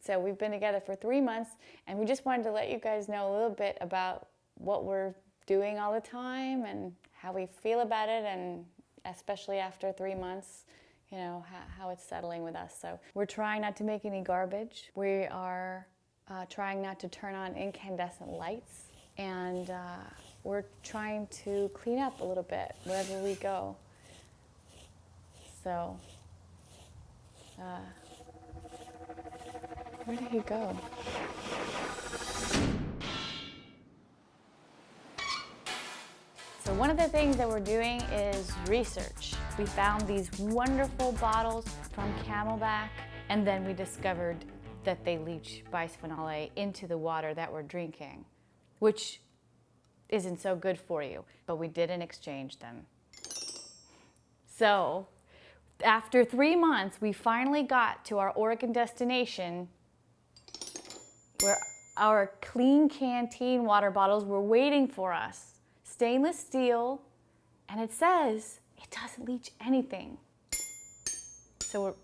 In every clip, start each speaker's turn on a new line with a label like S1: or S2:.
S1: So we've been together for 3 months, and we just wanted to let you guys know a little bit about what we're doing all the time and how we feel about it, and especially after 3 months, you know, how it's settling with us. So we're trying not to make any garbage. We are trying not to turn on incandescent lights, and we're trying to clean up a little bit wherever we go. So, where did he go? So one of the things that we're doing is research. We found these wonderful bottles from Camelback, and then we discovered that they leach bisphenol A into the water that we're drinking, which isn't so good for you, but we didn't exchange them. So after 3 months, we finally got to our Oregon destination where our clean canteen water bottles were waiting for us. Stainless steel, and it says it doesn't leach anything. So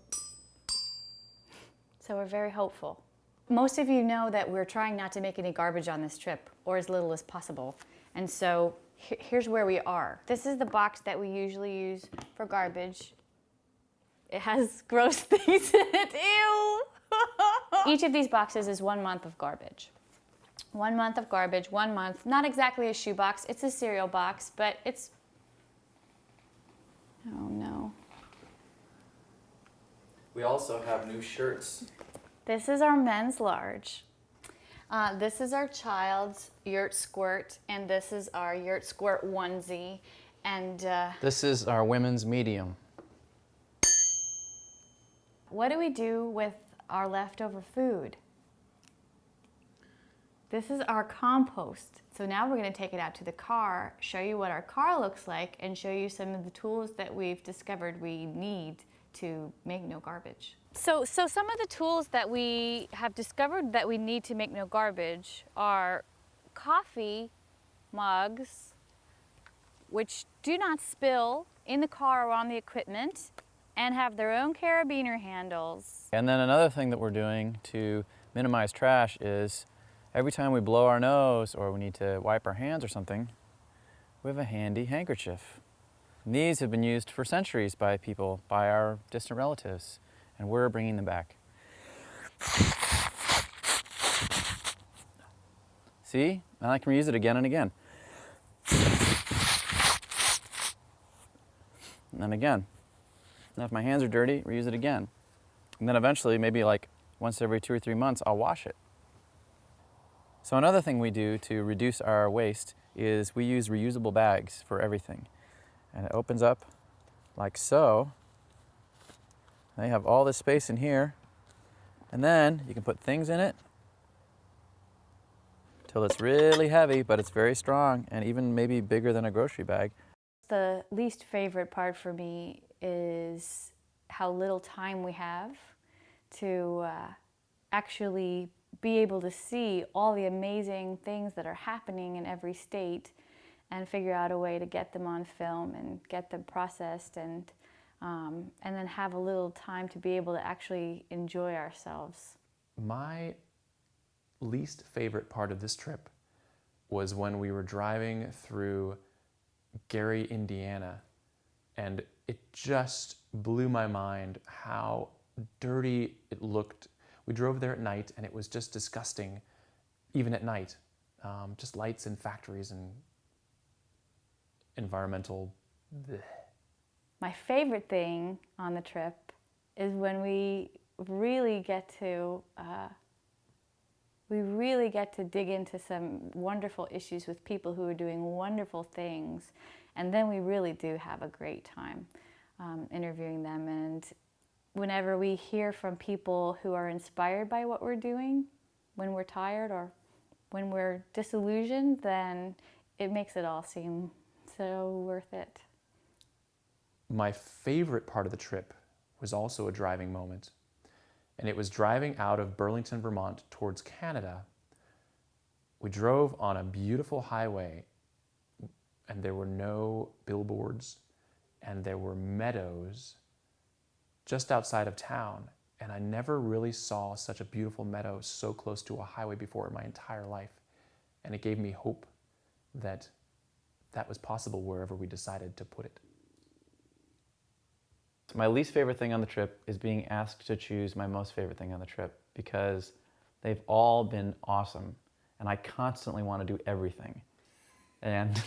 S1: we're very hopeful. Most of you know that we're trying not to make any garbage on this trip, or as little as possible. And so here's where we are. This is the box that we usually use for garbage. It has gross things in it, ew! Each of these boxes is 1 month of garbage. 1 month of garbage, 1 month. Not exactly a shoebox, it's a cereal box, but it's, oh no.
S2: We also have new shirts.
S1: This is our men's large. This is our child's YERT squirt, and this is our YERT squirt onesie. And
S2: this is our women's medium.
S1: What do we do with our leftover food? This is our compost. So now we're going to take it out to the car, show you what our car looks like, and show you some of the tools that we've discovered we need to make no garbage. So some of the tools that we have discovered that we need to make no garbage are coffee mugs, which do not spill in the car or on the equipment, and have their own carabiner handles.
S2: And then another thing that we're doing to minimize trash is every time we blow our nose or we need to wipe our hands or something, we have a handy handkerchief. And these have been used for centuries by people, by our distant relatives, and we're bringing them back. See? And I can reuse it again and again. And then again. And if my hands are dirty, reuse it again. And then eventually, maybe like once every 2 or 3 months, I'll wash it. So another thing we do to reduce our waste is we use reusable bags for everything. And it opens up like so. They have all this space in here. And then you can put things in it till it's really heavy, but it's very strong and even maybe bigger than a grocery bag.
S1: The least favorite part for me is how little time we have to actually be able to see all the amazing things that are happening in every state and figure out a way to get them on film and get them processed, and then have a little time to be able to actually enjoy ourselves.
S3: My least favorite part of this trip was when we were driving through Gary, Indiana, and it just blew my mind how dirty it looked. We drove there at night and it was just disgusting, even at night. Just lights and factories and environmental bleh.
S1: My favorite thing on the trip is when we really get to dig into some wonderful issues with people who are doing wonderful things, and then we really do have a great time interviewing them. And whenever we hear from people who are inspired by what we're doing, when we're tired or when we're disillusioned, then it makes it all seem so worth it.
S3: My favorite part of the trip was also a driving moment, and it was driving out of Burlington, Vermont towards Canada. We drove on a beautiful highway, and there were no billboards, and there were meadows just outside of town, And I never really saw such a beautiful meadow so close to a highway before in my entire life. And it gave me hope that that was possible wherever we decided to put it.
S2: My least favorite thing on the trip is being asked to choose my most favorite thing on the trip, because they've all been awesome and I constantly want to do everything. And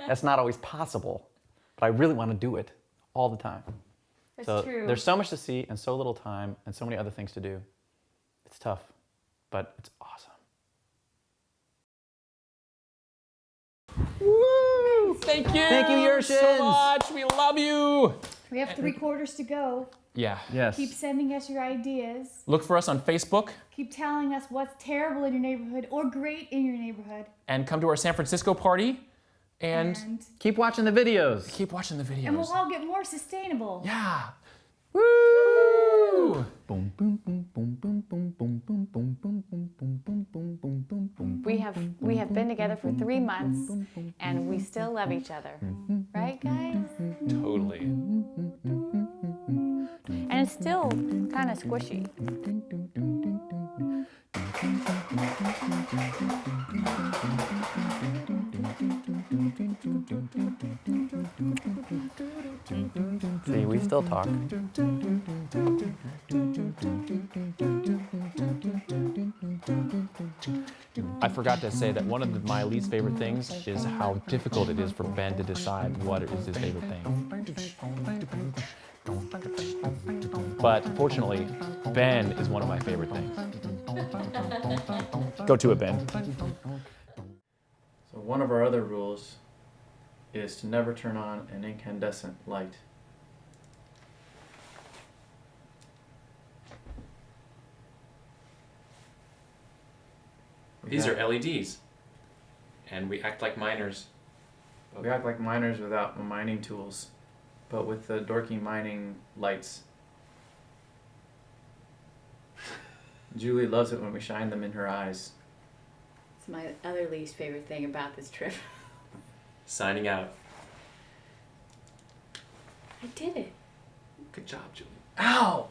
S2: that's not always possible, but I really want to do it all the time.
S1: That's true.
S2: There's so much to see and so little time and so many other things to do. It's tough, but it's awesome.
S3: Woo! Thank you!
S2: Thank you, Yertians!
S3: So much! We love you!
S1: We have 3/4 to go.
S3: Yeah.
S2: Yes.
S1: Keep sending us your ideas.
S3: Look for us on Facebook.
S1: Keep telling us what's terrible in your neighborhood or great in your neighborhood.
S3: And come to our San Francisco party. And
S2: Keep watching the videos.
S3: keep watching the videos.
S1: And we'll all get more sustainable.
S3: Yeah. Woo!
S2: Boom, boom, boom, boom, boom, boom, boom, boom, boom, boom, boom, boom, boom, boom, boom, boom, boom.
S1: We have been together for 3 months and we still love each other. Right, guys?
S3: Totally.
S1: And it's still kind of squishy.
S2: See, we still talk.
S3: I forgot to say that one of my least favorite things is how difficult it is for Ben to decide what is his favorite thing. But fortunately, Ben is one of my favorite things. Go to it, Ben.
S2: So one of our other rules is to never turn on an incandescent light.
S3: These are LEDs, and we act like miners.
S2: We act like miners without mining tools, but with the dorky mining lights. Julie loves it when we shine them in her eyes.
S1: It's my other least favorite thing about this trip.
S3: Signing out.
S1: I did it.
S3: Good job, Julie.
S2: Ow!